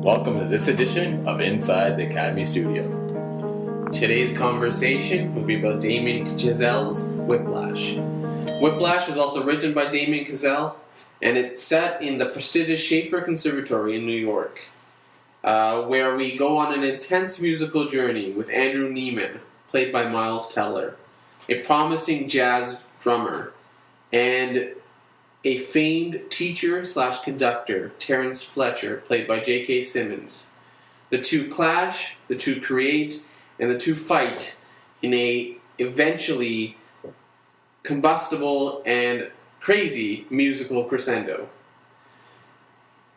Welcome to this edition of Inside the Academy Studio. Today's conversation will be about Damien Chazelle's Whiplash. Whiplash was also written by Damien Chazelle, and it's set in the prestigious Schaefer Conservatory in New York, where we go on an intense musical journey with Andrew Neiman, played by Miles Teller, a promising jazz drummer, and a famed teacher/conductor, Terrence Fletcher, played by J.K. Simmons. The two clash, the two create, and the two fight in a eventually combustible and crazy musical crescendo.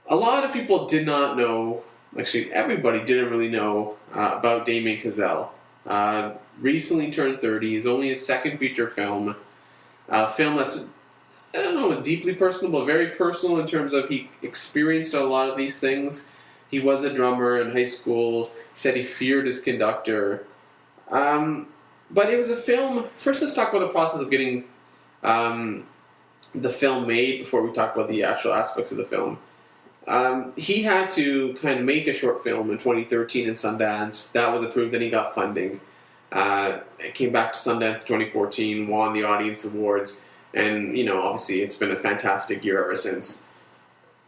A lot of people did not know, actually everybody didn't really know about Damien Chazelle. Recently turned 30, is only his second feature film. A film that's, I don't know, deeply personal, but very personal in terms of he experienced a lot of these things. He was a drummer in high school. He said he feared his conductor. But it was a film. First, let's talk about the process of getting the film made before we talk about the actual aspects of the film. He had to kind of make a short film in 2013 in Sundance. That was approved, then he got funding. It came back to Sundance in 2014, won the Audience Awards, and, obviously it's been a fantastic year ever since.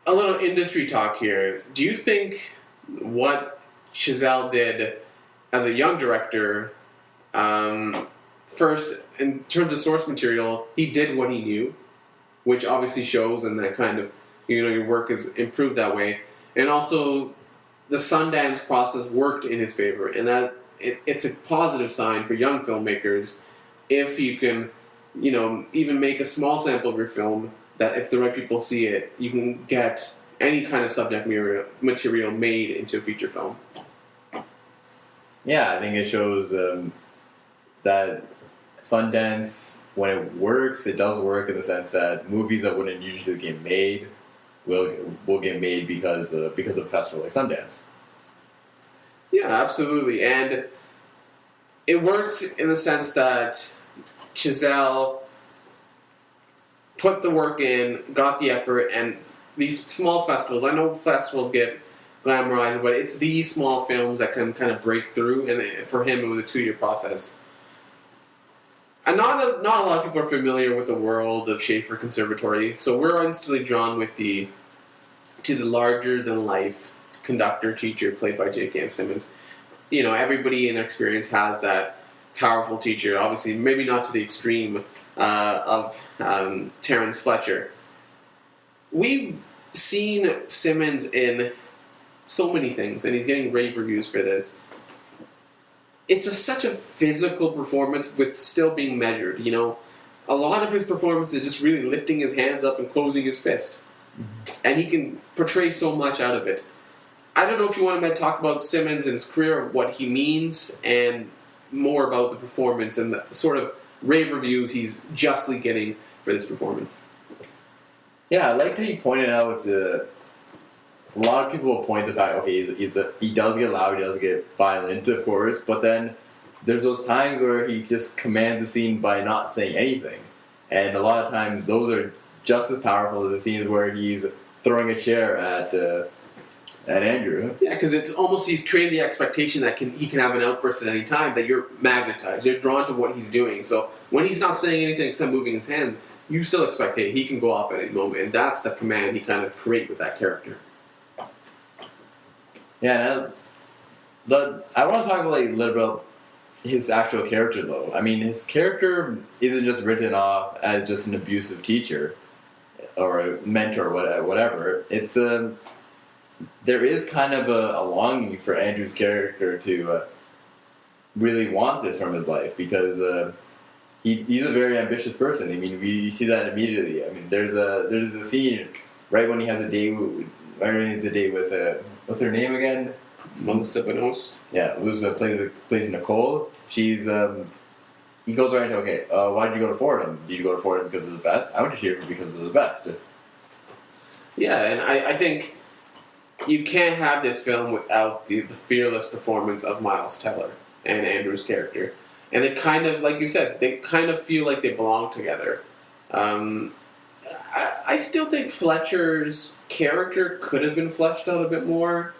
A little industry talk here. Do you think what Chazelle did as a young director, first, in terms of source material, he did what he knew, which obviously shows, and that kind of, your work is improved that way, and also the Sundance process worked in his favor, and that it's a positive sign for young filmmakers if you can, even make a small sample of your film, that if the right people see it, you can get any kind of subject material made into a feature film. Yeah, I think it shows that Sundance, when it works, it does work in the sense that movies that wouldn't usually get made will get made because of a festival like Sundance. Yeah, absolutely. And it works in the sense that Chazelle put the work in, got the effort, and these small festivals, I know festivals get glamorized, but it's these small films that can kind of break through, and for him it was a 2-year process. And not a lot of people are familiar with the world of Schaefer Conservatory, so we're instantly drawn to the larger-than-life conductor-teacher played by J.K. Simmons. Everybody in their experience has that powerful teacher, obviously maybe not to the extreme of Terrence Fletcher. We've seen Simmons in so many things, and he's getting rave reviews for this. It's such a physical performance with still being measured, A lot of his performance is just really lifting his hands up and closing his fist. Mm-hmm. And he can portray so much out of it. I don't know if you want to talk about Simmons and his career, what he means, and more about the performance and the sort of rave reviews he's justly getting for this performance. Yeah, I like that he pointed out a lot of people will point to the fact, okay, he does get loud, he does get violent, of course, but then there's those times where he just commands the scene by not saying anything. And a lot of times those are just as powerful as the scenes where he's throwing a chair at Andrew. Yeah, because it's almost he's created the expectation that he can have an outburst at any time, that you're magnetized, you're drawn to what he's doing. So when he's not saying anything except moving his hands, you still expect, hey, he can go off at any moment, and that's the command he kind of create with that character. Yeah, I want to talk a little bit about his actual character, though. I mean, his character isn't just written off as just an abusive teacher or a mentor or whatever. It's there is kind of a longing for Andrew's character to really want this from his life, because he's a very ambitious person. I mean, you see that immediately. I mean, there's a scene right when he has a date with what's her name again? Melissa Benoist. Yeah, Melissa plays Nicole. She's he goes right into, okay, why did you go to Fordham? Did you go to Fordham because it was the best? I went to Schaefer because it was the best. Yeah, and I think you can't have this film without the fearless performance of Miles Teller and Andrew's character. And they kind of, like you said, they kind of feel like they belong together. I still think Fletcher's character could have been fleshed out a bit more.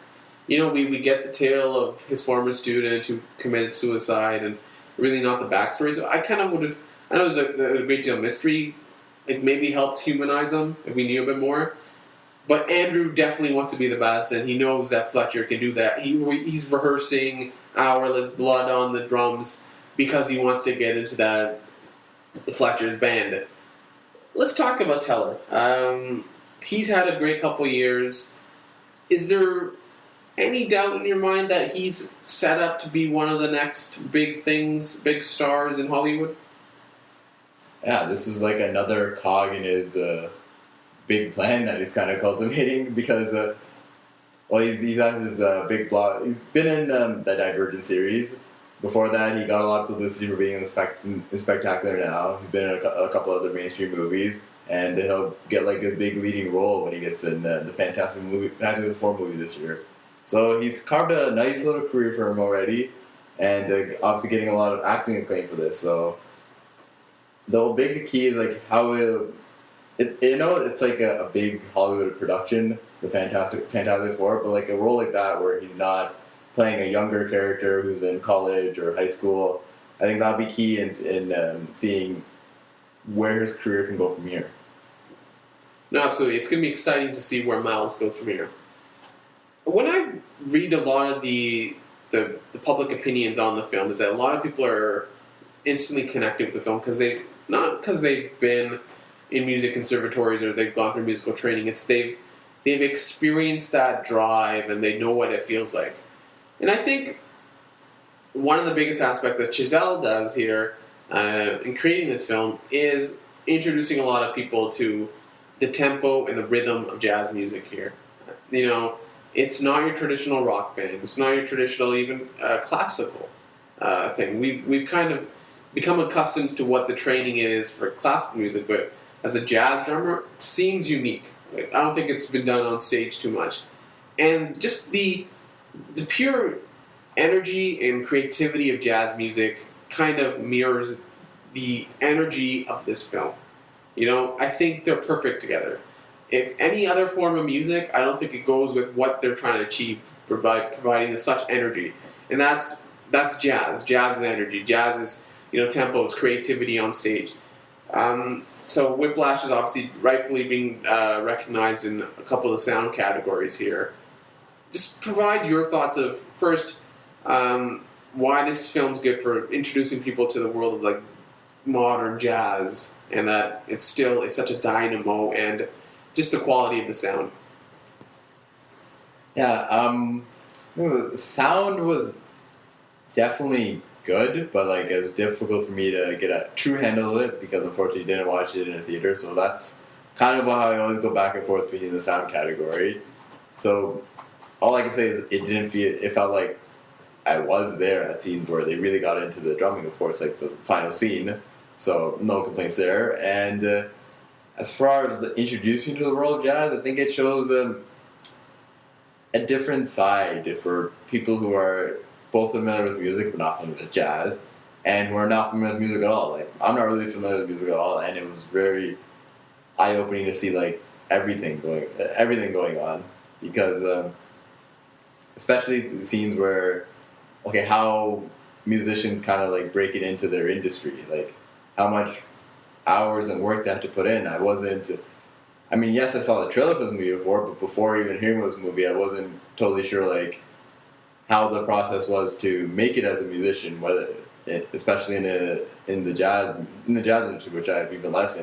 we get the tale of his former student who committed suicide and really not the backstory. So I kind of would have, I know there's a great deal of mystery. It maybe helped humanize him if we knew a bit more. But Andrew definitely wants to be the best, and he knows that Fletcher can do that. He's rehearsing Hourless Blood on the drums because he wants to get into that Fletcher's band. Let's talk about Teller. He's had a great couple years. Is there any doubt in your mind that he's set up to be one of the next big things, big stars in Hollywood? Yeah, this is like another cog in his big plan that he's kind of cultivating because, he has his big blog. He's been in the Divergent series. Before that, he got a lot of publicity for being in the Spectacular Now. He's been in a couple other mainstream movies, and he'll get like a big leading role when he gets in the Fantastic Four movie this year. So he's carved a nice little career for him already, and obviously getting a lot of acting acclaim for this. So the big key is like how it's like a big Hollywood production, the Fantastic Four, but like a role like that where he's not playing a younger character who's in college or high school. I think that'll be key in seeing where his career can go from here. No, absolutely. It's going to be exciting to see where Miles goes from here. When I read a lot of the public opinions on the film, is that a lot of people are instantly connected with the film because they've been in music conservatories or they've gone through musical training. It's they've experienced that drive and they know what it feels like. And I think one of the biggest aspects that Chazelle does here in creating this film is introducing a lot of people to the tempo and the rhythm of jazz music here. It's not your traditional rock band. It's not your traditional even classical thing. We've kind of become accustomed to what the training is for classical music, but as a jazz drummer, it seems unique. I don't think it's been done on stage too much. And just the pure energy and creativity of jazz music kind of mirrors the energy of this film. I think they're perfect together. If any other form of music, I don't think it goes with what they're trying to achieve by providing such energy. And that's jazz. Jazz is energy. Jazz is tempo. It's creativity on stage. So Whiplash is obviously rightfully being recognized in a couple of sound categories here. Just provide your thoughts of, first, why this film's good for introducing people to the world of like modern jazz, and that it still is such a dynamo, and just the quality of the sound. Yeah, the sound was definitely good, but like it was difficult for me to get a true handle of it because unfortunately I didn't watch it in a theater. So that's kind of how I always go back and forth between the sound category. So all I can say is it felt like I was there at scenes where they really got into the drumming, of course, like the final scene. So no complaints there. And as far as introducing to the world of jazz, I think it shows a different side for people who are both familiar with music but not familiar with jazz, and who are not familiar with music at all. Like I'm not really familiar with music at all, and it was very eye-opening to see like everything going on, because especially the scenes where how musicians kind of like break it into their industry, like how much hours and work they have to put in. Yes, I saw the trailer for the movie before, but before even hearing about this movie, I wasn't totally sure like how the process was to make it as a musician, especially in the jazz industry, which I have even less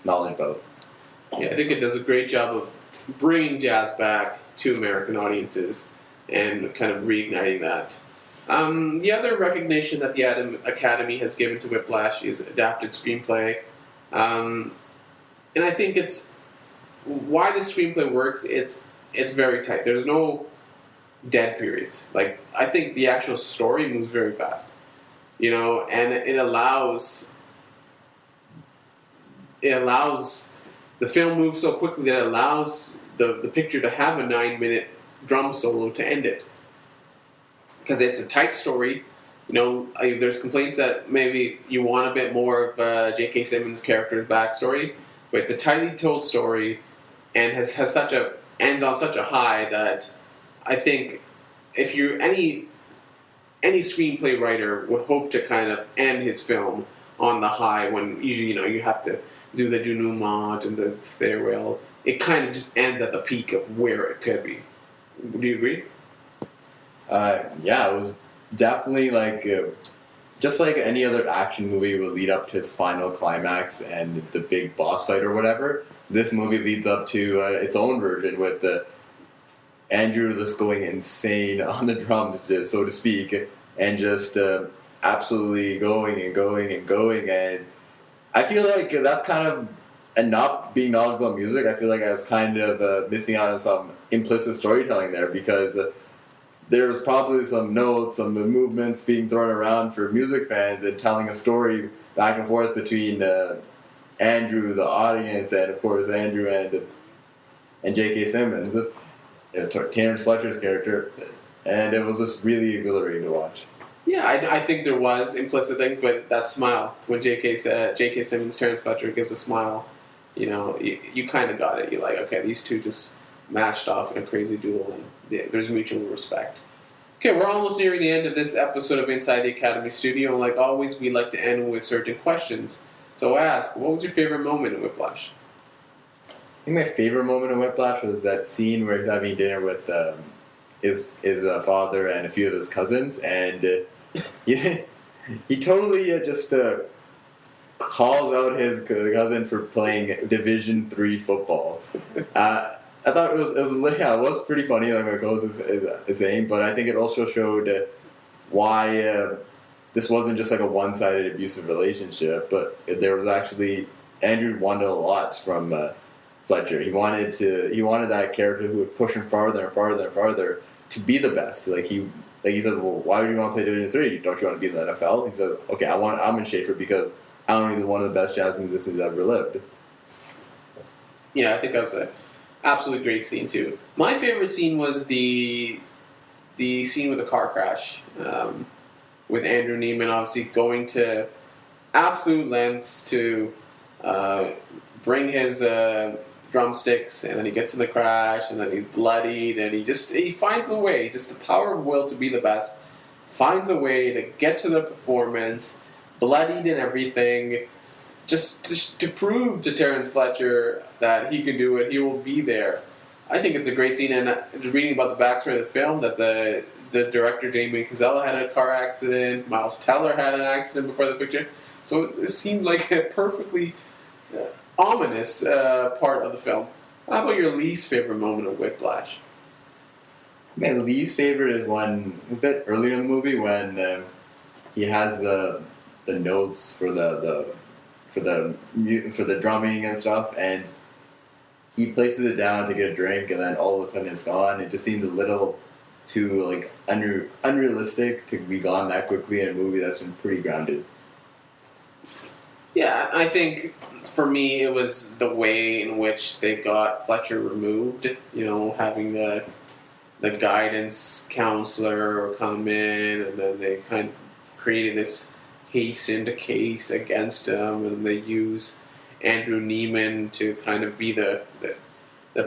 knowledge about. Yeah, I think it does a great job of bringing jazz back to American audiences and kind of reigniting that. The other recognition that the Academy has given to Whiplash is adapted screenplay. And I think it's why this screenplay works. It's very tight. There's no dead periods. Like I think the actual story moves very fast, and it allows the film moves so quickly that it allows the picture to have a 9-minute drum solo to end it, because it's a tight story. There's complaints that maybe you want a bit more of J.K. Simmons' character's backstory, but it's a tightly told story and has such a ends on such a high that I think if you're any screenplay writer would hope to kind of end his film on the high when usually you have to do the denouement and the farewell. It kind of just ends at the peak of where it could be. Do you agree? Yeah, it was definitely like just like any other action movie would lead up to its final climax and the big boss fight or whatever. This movie leads up to its own version with Andrew just going insane on the drums, so to speak, and just absolutely going and going and going. And I feel like that's kind of, and not being knowledgeable in music, I feel like I was kind of missing out on some implicit storytelling there, because there was probably some notes, some movements being thrown around for music fans and telling a story back and forth between Andrew, the audience, and of course Andrew and J.K. Simmons, Terrence Fletcher's character, and it was just really exhilarating to watch. Yeah, I think there was implicit things, but that smile when J.K. Simmons, Terrence Fletcher gives a smile, you kind of got it. You're like, okay, these two just matched off in a crazy duel, and there's mutual respect. Okay, we're almost nearing the end of this episode of Inside the Academy Studio, and like always, we like to end with certain questions. So I ask, what was your favorite moment in Whiplash? I think my favorite moment in Whiplash was that scene where he's having dinner with his father and a few of his cousins, and he totally just calls out his cousin for playing Division III football. I thought it was pretty funny, like my co-host is saying, but I think it also showed why this wasn't just like a one-sided abusive relationship, but there was actually, Andrew wanted a lot from Fletcher. He wanted that character who would push him farther and farther and farther to be the best. Like he said, well, why would you want to play Division III? Don't you want to be in the NFL? He said, okay, I'm in Schaefer because I want to be one of the best jazz musicians that ever lived. Yeah, I think that was an absolutely great scene too. My favorite scene was the scene with the car crash, with Andrew Neiman obviously going to absolute lengths to bring his drumsticks, and then he gets in the crash, and then he's bloodied, and he finds a way, just the power of will to be the best, finds a way to get to the performance, bloodied and everything, just to prove to Terrence Fletcher that he can do it, he will be there. I think it's a great scene, and reading about the backstory of the film, that the director Damien Chazelle had a car accident, Miles Teller had an accident before the picture, so it seemed like a perfectly ominous part of the film. How about your least favorite moment of Whiplash? My least favorite is when, a bit earlier in the movie, when he has the notes for the drumming and stuff, and he places it down to get a drink, and then all of a sudden it's gone. It just seemed a little too like unrealistic to be gone that quickly in a movie that's been pretty grounded. Yeah, I think for me it was the way in which they got Fletcher removed. Having the guidance counselor come in, and then they kind of created this hastened case against him, and they use Andrew Neiman to kind of be the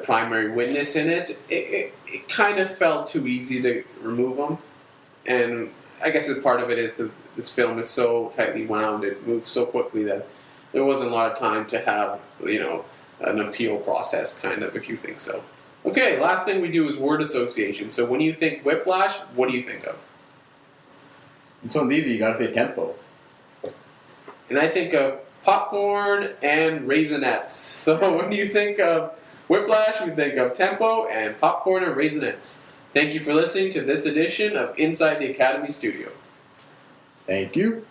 primary witness in it. It kind of felt too easy to remove him, and I guess part of it is that this film is so tightly wound, it moves so quickly that there wasn't a lot of time to have, an appeal process, kind of, if you think so. Okay, last thing we do is word association. So when you think Whiplash, what do you think of? This one's easy, you gotta say tempo. And I think of popcorn and raisinets. So when you think of Whiplash, we think of tempo and popcorn and raisinets. Thank you for listening to this edition of Inside the Academy Studio. Thank you.